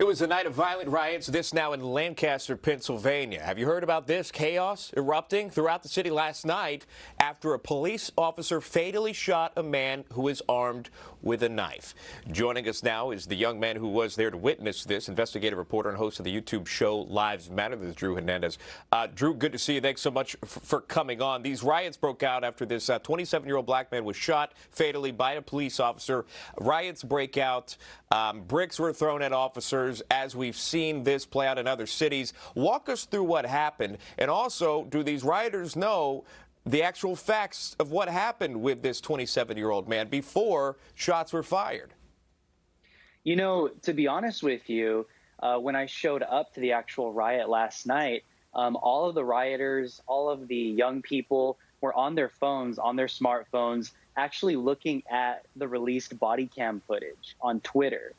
It was a night of violent riots, this now in Lancaster, Pennsylvania. Have you heard about this? Chaos erupting throughout the city last night after a police officer fatally shot a man who was armed with a knife. Joining us now is the young man who was there to witness this, investigative reporter and host of the YouTube show Lives Matter. This is Drew Hernandez. Drew, good to see you. Thanks so much for coming on. These riots broke out after this 27-year-old black man was shot fatally by a police officer. Riots break out. Bricks were thrown at officers, as we've seen this play out in other cities. Walk us through what happened, and also, do these rioters know the actual facts of what happened with this 27-year-old man before shots were fired? You know, to be honest with you, when I showed up to the actual riot last night, all of the rioters, all of the young people were on their phones, on their smartphones, actually looking at the released body cam footage on Twitter.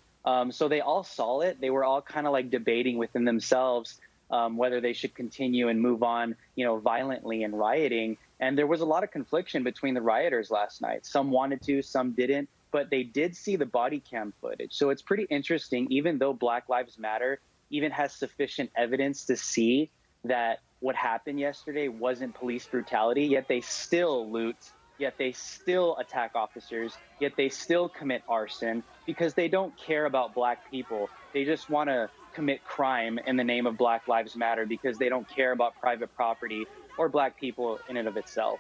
So they all saw it. They were all kind of like debating within themselves whether they should continue and move on, violently and rioting. And there was a lot of confliction between the rioters last night. Some wanted to, some didn't, but they did see the body cam footage. So it's pretty interesting, even though Black Lives Matter even has sufficient evidence to see that what happened yesterday wasn't police brutality, yet they still loot, yet they still attack officers, yet they still commit arson because they don't care about black people. They just want to commit crime in the name of Black Lives Matter because they don't care about private property or black people in and of itself.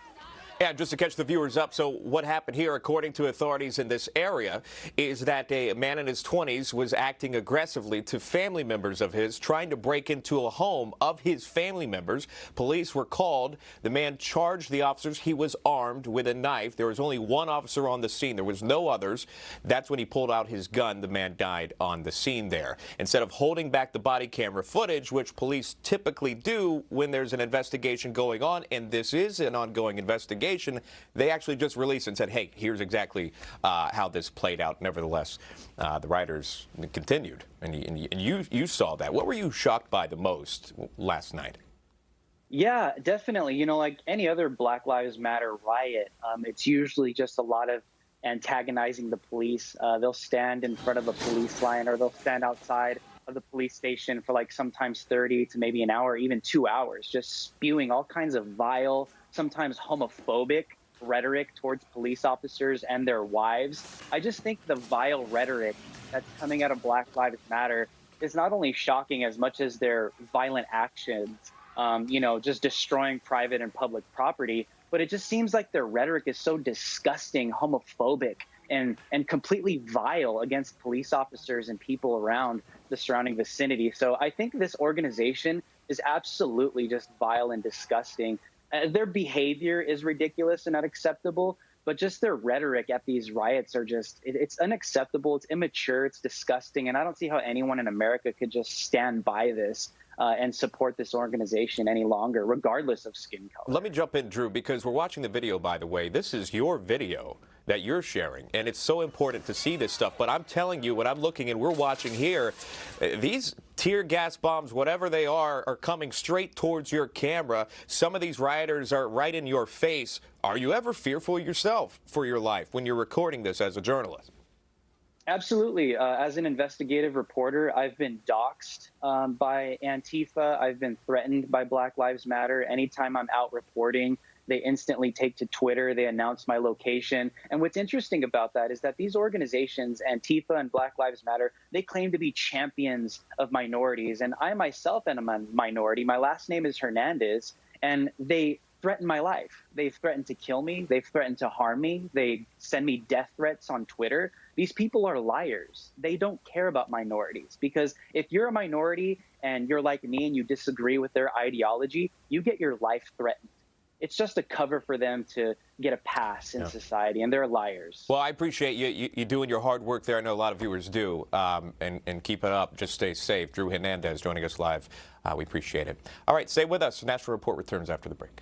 Yeah, just to catch the viewers up, so what happened here, according to authorities in this area, is that a man in his 20s was acting aggressively to family members of his, trying to break into a home of his family members. Police were called. The man charged the officers. He was armed with a knife. There was only one officer on the scene. There was no others. That's when he pulled out his gun. The man died on the scene there. Instead of holding back the body camera footage, which police typically do when there's an investigation going on, and this is an ongoing investigation, they actually just released and said, hey, here's exactly how this played out. Nevertheless, the rioters continued, and you saw that. What were you shocked by the most last night? Yeah, definitely. Like any other Black Lives Matter riot, it's usually just a lot of antagonizing the police. They'll stand in front of a police line, or they'll stand outside of the police station for like sometimes 30 to maybe an hour, even 2 hours, just spewing all kinds of vile, sometimes homophobic rhetoric towards police officers and their wives. I just think the vile rhetoric that's coming out of Black Lives Matter is not only shocking as much as their violent actions, just destroying private and public property, but it just seems like their rhetoric is so disgusting, homophobic, and completely vile against police officers and people around the surrounding vicinity. So I think this organization is absolutely just vile and disgusting. Their behavior is ridiculous and unacceptable, but just their rhetoric at these riots are just, it's unacceptable, it's immature, it's disgusting, and I don't see how anyone in America could just stand by this and support this organization any longer, regardless of skin color. Let me jump in, Drew, because we're watching the video, by the way. This is your video that you're sharing, and it's so important to see this stuff. But I'm telling you, what I'm looking and we're watching here, these tear gas bombs, whatever they are coming straight towards your camera. Some of these rioters are right in your face. Are you ever fearful yourself for your life when you're recording this as a journalist? Absolutely. As an investigative reporter, I've been doxxed by Antifa. I've been threatened by Black Lives Matter. Anytime I'm out reporting, they instantly take to Twitter. They announce my location. And what's interesting about that is that these organizations, Antifa and Black Lives Matter, they claim to be champions of minorities. And I myself am a minority. My last name is Hernandez, and they threaten my life. They've threatened to kill me. They've threatened to harm me. They send me death threats on Twitter. These people are liars. They don't care about minorities, because if you're a minority and you're like me and you disagree with their ideology, you get your life threatened. It's just a cover for them to get a pass in society, and they're liars. Well, I appreciate you doing your hard work there. I know a lot of viewers do, and keep it up. Just stay safe. Drew Hernandez joining us live. We appreciate it. All right, stay with us. National Report returns after the break.